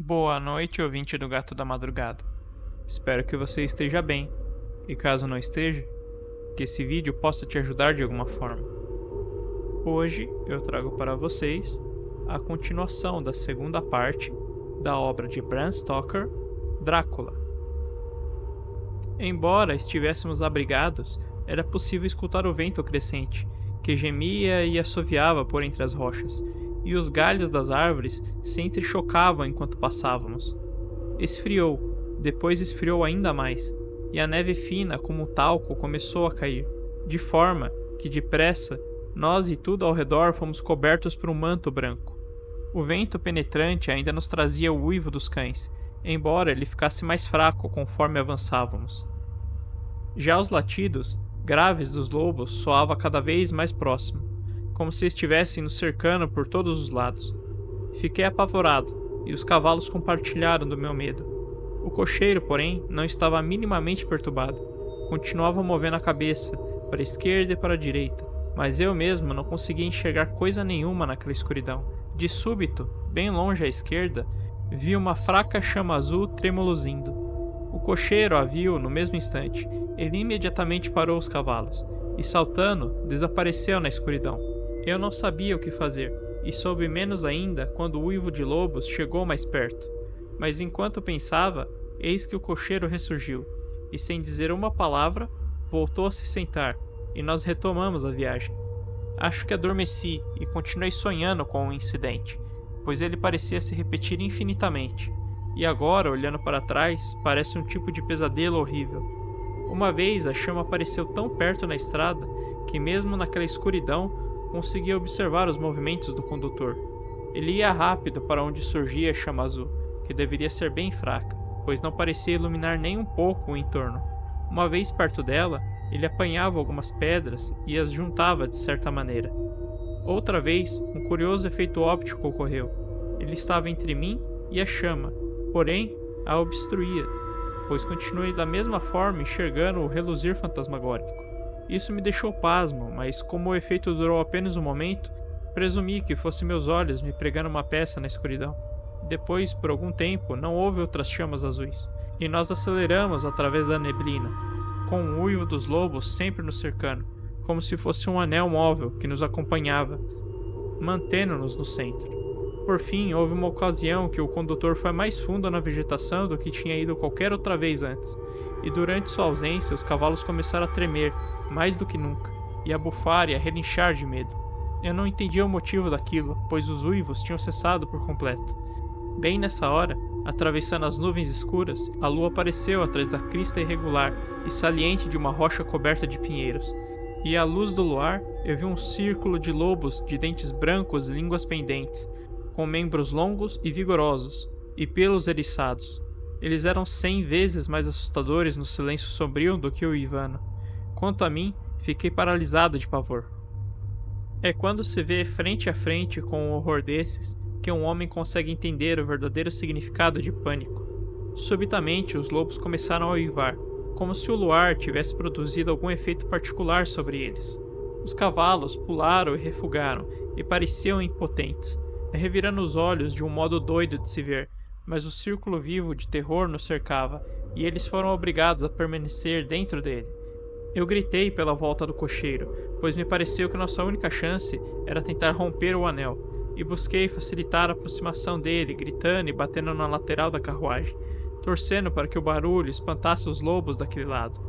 Boa noite, ouvinte do Gato da Madrugada. Espero que você esteja bem, e caso não esteja, que esse vídeo possa te ajudar de alguma forma. Hoje eu trago para vocês a continuação da segunda parte da obra de Bram Stoker, Drácula. Embora estivéssemos abrigados, era possível escutar o vento crescente, que gemia e assoviava por entre as rochas, e os galhos das árvores se entrechocavam enquanto passávamos. Esfriou, depois esfriou ainda mais, e a neve fina como talco começou a cair, de forma que, depressa, nós e tudo ao redor fomos cobertos por um manto branco. O vento penetrante ainda nos trazia o uivo dos cães, embora ele ficasse mais fraco conforme avançávamos. Já os latidos, graves dos lobos, soava cada vez mais próximo, como se estivessem nos cercando por todos os lados. Fiquei apavorado, e os cavalos compartilharam do meu medo. O cocheiro, porém, não estava minimamente perturbado. Continuava movendo a cabeça, para a esquerda e para a direita, mas eu mesmo não conseguia enxergar coisa nenhuma naquela escuridão. De súbito, bem longe à esquerda, vi uma fraca chama azul tremeluzindo. O cocheiro a viu no mesmo instante. Ele imediatamente parou os cavalos, e saltando, desapareceu na escuridão. Eu não sabia o que fazer, e soube menos ainda quando o uivo de lobos chegou mais perto. Mas enquanto pensava, eis que o cocheiro ressurgiu, e sem dizer uma palavra, voltou a se sentar, e nós retomamos a viagem. Acho que adormeci e continuei sonhando com o incidente, pois ele parecia se repetir infinitamente, e agora, olhando para trás, parece um tipo de pesadelo horrível. Uma vez a chama apareceu tão perto na estrada que mesmo naquela escuridão conseguia observar os movimentos do condutor. Ele ia rápido para onde surgia a chama azul, que deveria ser bem fraca, pois não parecia iluminar nem um pouco o entorno. Uma vez perto dela, ele apanhava algumas pedras e as juntava de certa maneira. Outra vez, um curioso efeito óptico ocorreu. Ele estava entre mim e a chama, porém a obstruía, pois continuei da mesma forma enxergando o reluzir fantasmagórico. Isso me deixou pasmo, mas como o efeito durou apenas um momento, presumi que fossem meus olhos me pregando uma peça na escuridão. Depois, por algum tempo, não houve outras chamas azuis, e nós aceleramos através da neblina, com o uivo dos lobos sempre nos cercando, como se fosse um anel móvel que nos acompanhava, mantendo-nos no centro. Por fim, houve uma ocasião que o condutor foi mais fundo na vegetação do que tinha ido qualquer outra vez antes, e durante sua ausência os cavalos começaram a tremer, mais do que nunca, e a bufar e a relinchar de medo. Eu não entendia o motivo daquilo, pois os uivos tinham cessado por completo. Bem nessa hora, atravessando as nuvens escuras, a lua apareceu atrás da crista irregular e saliente de uma rocha coberta de pinheiros. E à luz do luar, eu vi um círculo de lobos de dentes brancos e línguas pendentes, com membros longos e vigorosos, e pelos eriçados. Eles eram 100 vezes mais assustadores no silêncio sombrio do que o Ivano. Quanto a mim, fiquei paralisado de pavor. É quando se vê frente a frente com um horror desses que um homem consegue entender o verdadeiro significado de pânico. Subitamente, os lobos começaram a uivar, como se o luar tivesse produzido algum efeito particular sobre eles. Os cavalos pularam e refugaram, e pareciam impotentes, revirando os olhos de um modo doido de se ver, mas o círculo vivo de terror nos cercava, e eles foram obrigados a permanecer dentro dele. Eu gritei pela volta do cocheiro, pois me pareceu que nossa única chance era tentar romper o anel, e busquei facilitar a aproximação dele, gritando e batendo na lateral da carruagem, torcendo para que o barulho espantasse os lobos daquele lado,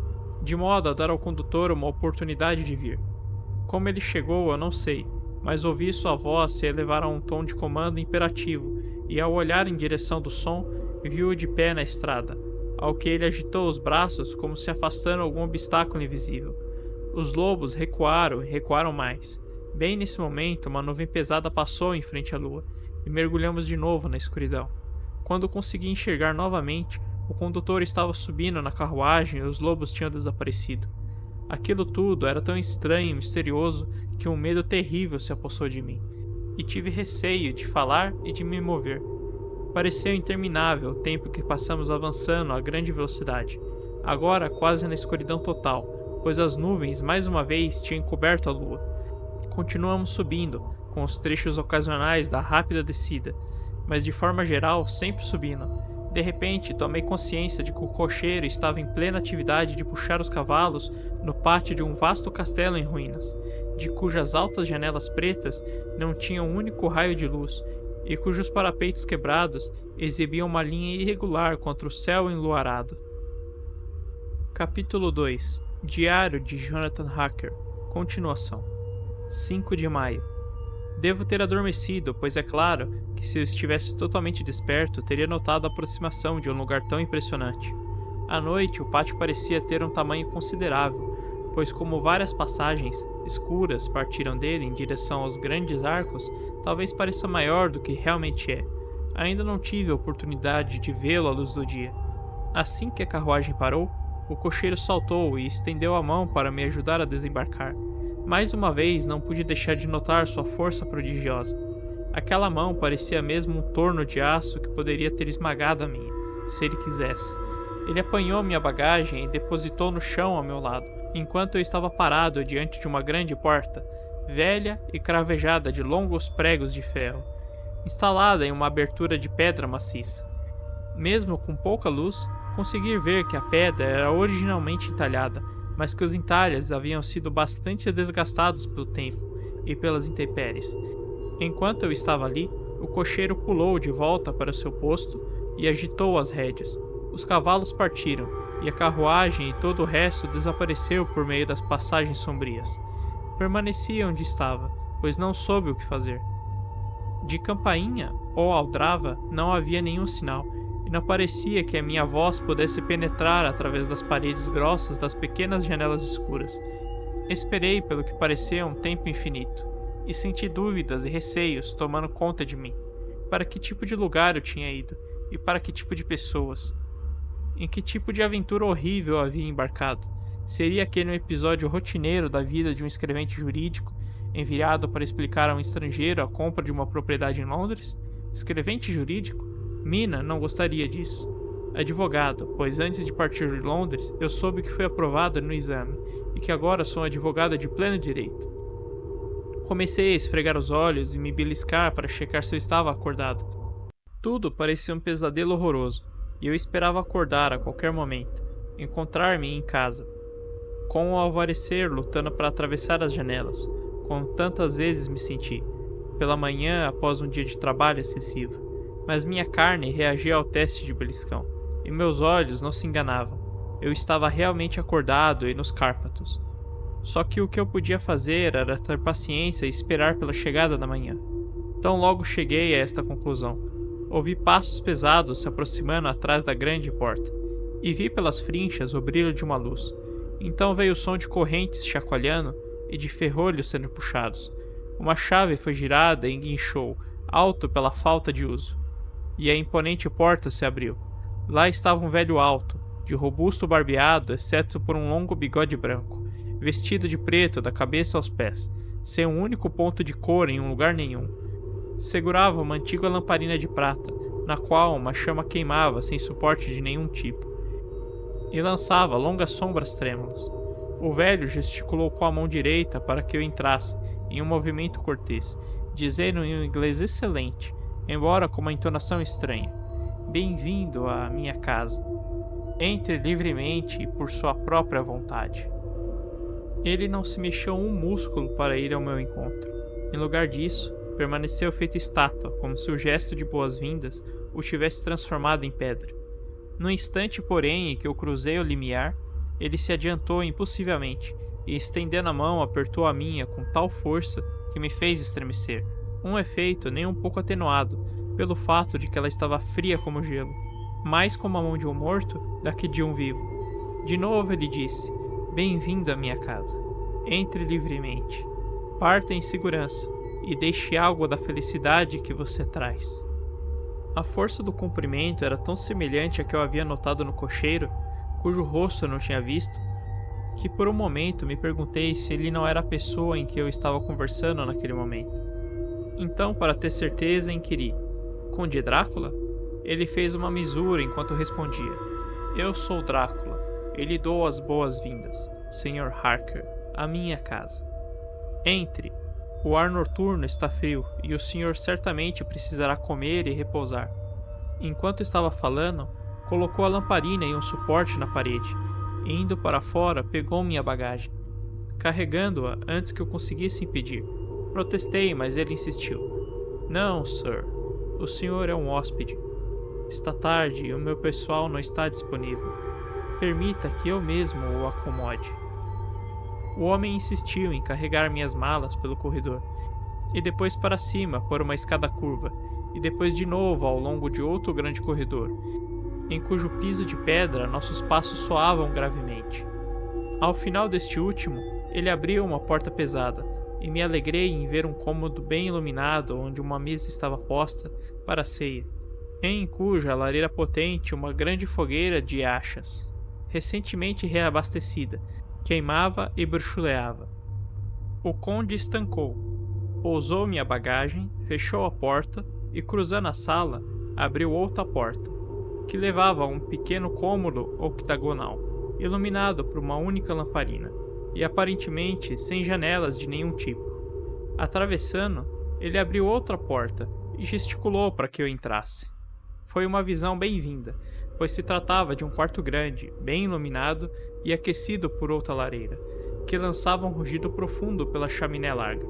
de modo a dar ao condutor uma oportunidade de vir. Como ele chegou, eu não sei, mas ouvi sua voz se elevar a um tom de comando imperativo, e ao olhar em direção do som, vi-o de pé na estrada, ao que ele agitou os braços como se afastando algum obstáculo invisível. Os lobos recuaram e recuaram mais. Bem nesse momento, uma nuvem pesada passou em frente à lua, e mergulhamos de novo na escuridão. Quando consegui enxergar novamente, o condutor estava subindo na carruagem e os lobos tinham desaparecido. Aquilo tudo era tão estranho e misterioso que um medo terrível se apossou de mim, e tive receio de falar e de me mover. Pareceu interminável o tempo que passamos avançando a grande velocidade, agora quase na escuridão total, pois as nuvens mais uma vez tinham encoberto a lua. Continuamos subindo, com os trechos ocasionais da rápida descida, mas de forma geral sempre subindo. De repente, tomei consciência de que o cocheiro estava em plena atividade de puxar os cavalos no pátio de um vasto castelo em ruínas, de cujas altas janelas pretas não tinham um único raio de luz, e cujos parapeitos quebrados exibiam uma linha irregular contra o céu enluarado. Capítulo 2 Diário de Jonathan Harker. Continuação. 5 de maio. Devo ter adormecido, pois é claro que se eu estivesse totalmente desperto, teria notado a aproximação de um lugar tão impressionante. À noite, o pátio parecia ter um tamanho considerável, pois como várias passagens escuras partiram dele em direção aos grandes arcos, talvez pareça maior do que realmente é. Ainda não tive a oportunidade de vê-lo à luz do dia. Assim que a carruagem parou, o cocheiro saltou e estendeu a mão para me ajudar a desembarcar. Mais uma vez não pude deixar de notar sua força prodigiosa. Aquela mão parecia mesmo um torno de aço que poderia ter esmagado a minha, se ele quisesse. Ele apanhou minha bagagem e depositou no chão ao meu lado, enquanto eu estava parado diante de uma grande porta, velha e cravejada de longos pregos de ferro, instalada em uma abertura de pedra maciça. Mesmo com pouca luz, consegui ver que a pedra era originalmente entalhada, mas que os entalhes haviam sido bastante desgastados pelo tempo e pelas intempéries. Enquanto eu estava ali, o cocheiro pulou de volta para seu posto e agitou as rédeas. Os cavalos partiram, e a carruagem e todo o resto desapareceu por meio das passagens sombrias. Permaneci onde estava, pois não soube o que fazer. De campainha ou aldrava não havia nenhum sinal, e não parecia que a minha voz pudesse penetrar através das paredes grossas das pequenas janelas escuras. Esperei pelo que parecia um tempo infinito, e senti dúvidas e receios tomando conta de mim. Para que tipo de lugar eu tinha ido, e para que tipo de pessoas? Em que tipo de aventura horrível eu havia embarcado? Seria aquele um episódio rotineiro da vida de um escrevente jurídico, enviado para explicar a um estrangeiro a compra de uma propriedade em Londres? Escrevente jurídico? Mina não gostaria disso. Advogado, pois antes de partir de Londres eu soube que fui aprovado no exame e que agora sou um advogado de pleno direito. Comecei a esfregar os olhos e me beliscar para checar se eu estava acordado. Tudo parecia um pesadelo horroroso e eu esperava acordar a qualquer momento, encontrar-me em casa, com o alvorecer lutando para atravessar as janelas, como tantas vezes me senti, pela manhã após um dia de trabalho excessivo. Mas minha carne reagia ao teste de beliscão, e meus olhos não se enganavam. Eu estava realmente acordado e nos Cárpatos. Só que o que eu podia fazer era ter paciência e esperar pela chegada da manhã. Tão logo cheguei a esta conclusão. Ouvi passos pesados se aproximando atrás da grande porta, e vi pelas frinchas o brilho de uma luz. Então veio o som de correntes chacoalhando e de ferrolhos sendo puxados. Uma chave foi girada e enguinchou, alto pela falta de uso. E a imponente porta se abriu. Lá estava um velho alto, de robusto barbeado, exceto por um longo bigode branco, vestido de preto da cabeça aos pés, sem um único ponto de cor em um lugar nenhum. Segurava uma antiga lamparina de prata, na qual uma chama queimava sem suporte de nenhum tipo, e lançava longas sombras trêmulas. O velho gesticulou com a mão direita para que eu entrasse, em um movimento cortês, dizendo em um inglês excelente, embora com uma entonação estranha: "Bem-vindo à minha casa. Entre livremente e por sua própria vontade." Ele não se mexeu um músculo para ir ao meu encontro. Em lugar disso, permaneceu feito estátua, como se o gesto de boas-vindas o tivesse transformado em pedra. No instante, porém, em que eu cruzei o limiar, ele se adiantou impossivelmente e, estendendo a mão, apertou a minha com tal força que me fez estremecer. Um efeito nem um pouco atenuado, pelo fato de que ela estava fria como gelo, mais como a mão de um morto do que de um vivo. De novo ele disse: "Bem-vindo à minha casa. Entre livremente. Parta em segurança e deixe algo da felicidade que você traz." A força do cumprimento era tão semelhante à que eu havia notado no cocheiro, cujo rosto eu não tinha visto, que por um momento me perguntei se ele não era a pessoa em que eu estava conversando naquele momento. Então, para ter certeza, inquiri: "Conde Drácula?" Ele fez uma misura enquanto respondia: "Eu sou Drácula. E lhe dou as boas-vindas, Sr. Harker, à minha casa." "Entre." O ar noturno está frio e o senhor certamente precisará comer e repousar. Enquanto estava falando, colocou a lamparina em um suporte na parede e, indo para fora, pegou minha bagagem, carregando-a antes que eu conseguisse impedir. Protestei, mas ele insistiu. Não, sir. O senhor é um hóspede. Está tarde e o meu pessoal não está disponível. Permita que eu mesmo o acomode. O homem insistiu em carregar minhas malas pelo corredor, e depois para cima por uma escada curva, e depois de novo ao longo de outro grande corredor, em cujo piso de pedra nossos passos soavam gravemente. Ao final deste último, ele abriu uma porta pesada, e me alegrei em ver um cômodo bem iluminado onde uma mesa estava posta para a ceia, em cuja lareira potente uma grande fogueira de achas, recentemente reabastecida, queimava e bruxuleava. O conde estancou, pousou minha bagagem, fechou a porta e, cruzando a sala, abriu outra porta, que levava a um pequeno cômodo octagonal, iluminado por uma única lamparina, e aparentemente sem janelas de nenhum tipo. Atravessando, ele abriu outra porta e gesticulou para que eu entrasse. Foi uma visão bem-vinda, pois se tratava de um quarto grande, bem iluminado e aquecido por outra lareira, que lançava um rugido profundo pela chaminé larga.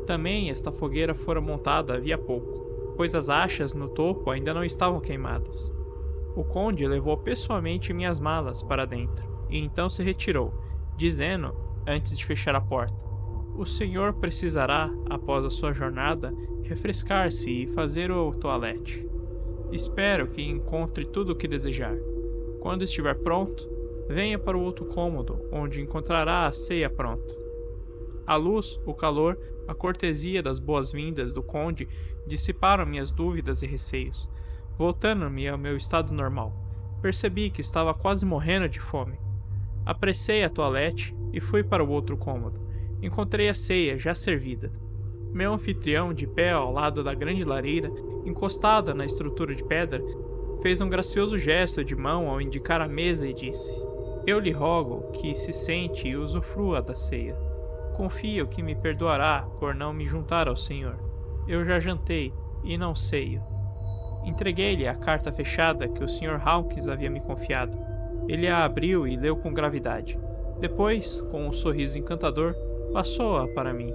Também esta fogueira fora montada havia pouco, pois as achas no topo ainda não estavam queimadas. O conde levou pessoalmente minhas malas para dentro, e então se retirou, dizendo, antes de fechar a porta: "O senhor precisará, após a sua jornada, refrescar-se e fazer o toalete. Espero que encontre tudo o que desejar. Quando estiver pronto, venha para o outro cômodo, onde encontrará a ceia pronta." A luz, o calor, a cortesia das boas-vindas do conde dissiparam minhas dúvidas e receios. Voltando-me ao meu estado normal, percebi que estava quase morrendo de fome. Apressei a toalete e fui para o outro cômodo. Encontrei a ceia já servida. Meu anfitrião, de pé ao lado da grande lareira, encostada na estrutura de pedra, fez um gracioso gesto de mão ao indicar a mesa e disse: "Eu lhe rogo que se sente e usufrua da ceia. Confio que me perdoará por não me juntar ao senhor. Eu já jantei e não ceio." Entreguei-lhe a carta fechada que o Sr. Hawkins havia me confiado. Ele a abriu e leu com gravidade. Depois, com um sorriso encantador, passou-a para mim.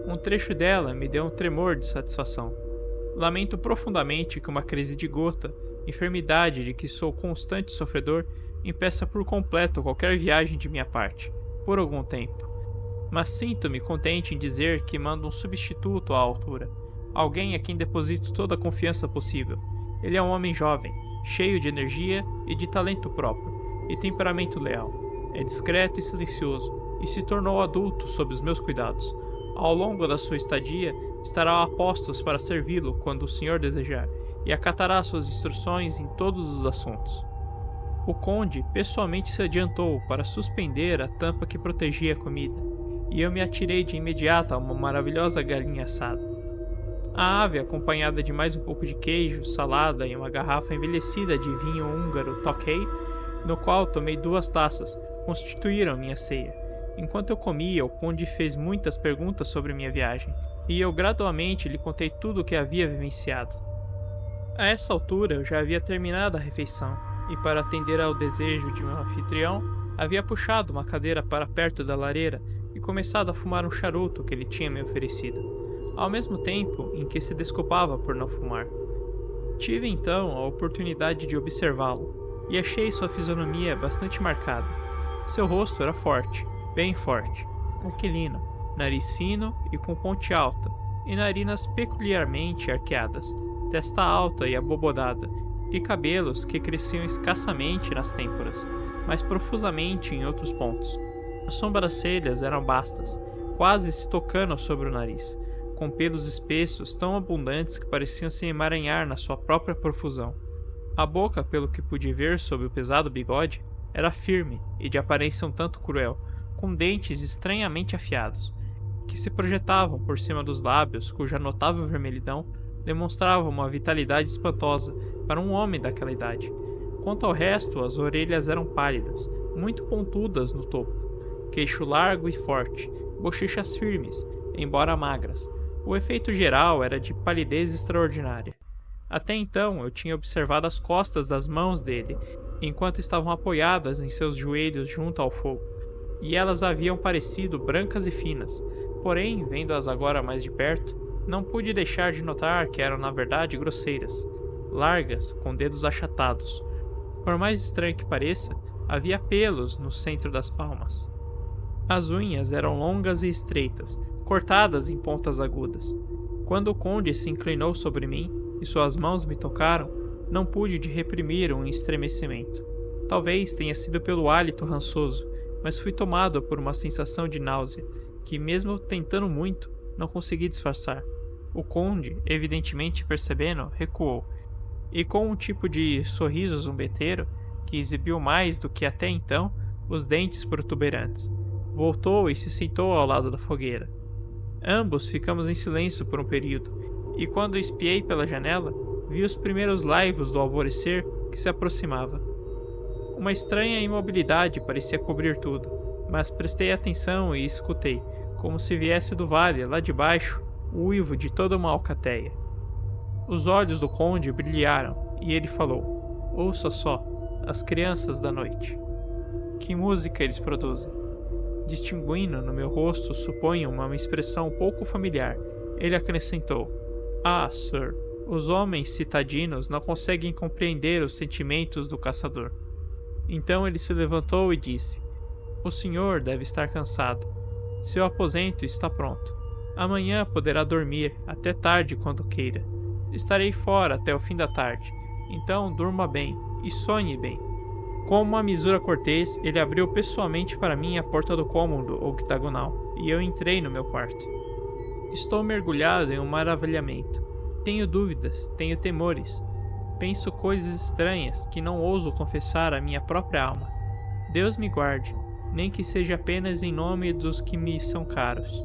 Um trecho dela me deu um tremor de satisfação. Lamento profundamente que uma crise de gota, enfermidade de que sou constante sofredor, impeça por completo qualquer viagem de minha parte, por algum tempo. Mas sinto-me contente em dizer que mando um substituto à altura, alguém a quem deposito toda a confiança possível. Ele é um homem jovem, cheio de energia e de talento próprio, e temperamento leal. É discreto e silencioso, e se tornou adulto sob os meus cuidados. Ao longo da sua estadia, estará a postos para servi-lo quando o senhor desejar, e acatará suas instruções em todos os assuntos. O conde pessoalmente se adiantou para suspender a tampa que protegia a comida, e eu me atirei de imediato a uma maravilhosa galinha assada. A ave, acompanhada de mais um pouco de queijo, salada e uma garrafa envelhecida de vinho húngaro Tokay, no qual tomei 2 taças, constituíram minha ceia. Enquanto eu comia, o conde fez muitas perguntas sobre minha viagem, e eu gradualmente lhe contei tudo o que havia vivenciado. A essa altura eu já havia terminado a refeição, e para atender ao desejo de meu anfitrião, havia puxado uma cadeira para perto da lareira e começado a fumar um charuto que ele tinha me oferecido, ao mesmo tempo em que se desculpava por não fumar. Tive então a oportunidade de observá-lo, e achei sua fisionomia bastante marcada. Seu rosto era forte, bem forte, aquilino, nariz fino e com ponte alta, e narinas peculiarmente arqueadas, testa alta e abobodada, e cabelos que cresciam escassamente nas têmporas, mas profusamente em outros pontos. As sobrancelhas eram bastas, quase se tocando sobre o nariz, com pelos espessos tão abundantes que pareciam se emaranhar na sua própria profusão. A boca, pelo que pude ver sob o pesado bigode, era firme e de aparência um tanto cruel, com dentes estranhamente afiados, que se projetavam por cima dos lábios, cuja notável vermelhidão demonstrava uma vitalidade espantosa para um homem daquela idade. Quanto ao resto, as orelhas eram pálidas, muito pontudas no topo, queixo largo e forte, bochechas firmes, embora magras. O efeito geral era de palidez extraordinária. Até então eu tinha observado as costas das mãos dele, enquanto estavam apoiadas em seus joelhos junto ao fogo, e elas haviam parecido brancas e finas. Porém, vendo-as agora mais de perto, não pude deixar de notar que eram na verdade grosseiras, largas, com dedos achatados. Por mais estranho que pareça, havia pelos no centro das palmas. As unhas eram longas e estreitas, cortadas em pontas agudas. Quando o conde se inclinou sobre mim e suas mãos me tocaram, não pude de reprimir um estremecimento. Talvez tenha sido pelo hálito rançoso, mas fui tomado por uma sensação de náusea, que mesmo tentando muito, não consegui disfarçar. O conde, evidentemente percebendo, recuou, e com um tipo de sorriso zombeteiro, que exibiu mais do que até então os dentes protuberantes, voltou e se sentou ao lado da fogueira. Ambos ficamos em silêncio por um período, e quando espiei pela janela, vi os primeiros laivos do alvorecer que se aproximava. Uma estranha imobilidade parecia cobrir tudo, mas prestei atenção e escutei, como se viesse do vale, lá de baixo, o uivo de toda uma alcateia. Os olhos do conde brilharam, e ele falou: "Ouça só, as crianças da noite. Que música eles produzem?" Distinguindo no meu rosto, suponho, uma expressão pouco familiar, ele acrescentou: "Ah, Sir, os homens citadinos não conseguem compreender os sentimentos do caçador." Então ele se levantou e disse: "O senhor deve estar cansado. Seu aposento está pronto. Amanhã poderá dormir até tarde quando queira. Estarei fora até o fim da tarde. Então durma bem e sonhe bem." Com uma misura cortês, ele abriu pessoalmente para mim a porta do cômodo octagonal, e eu entrei no meu quarto. Estou mergulhado em um maravilhamento. Tenho dúvidas, tenho temores. Penso coisas estranhas que não ouso confessar à minha própria alma. Deus me guarde, nem que seja apenas em nome dos que me são caros.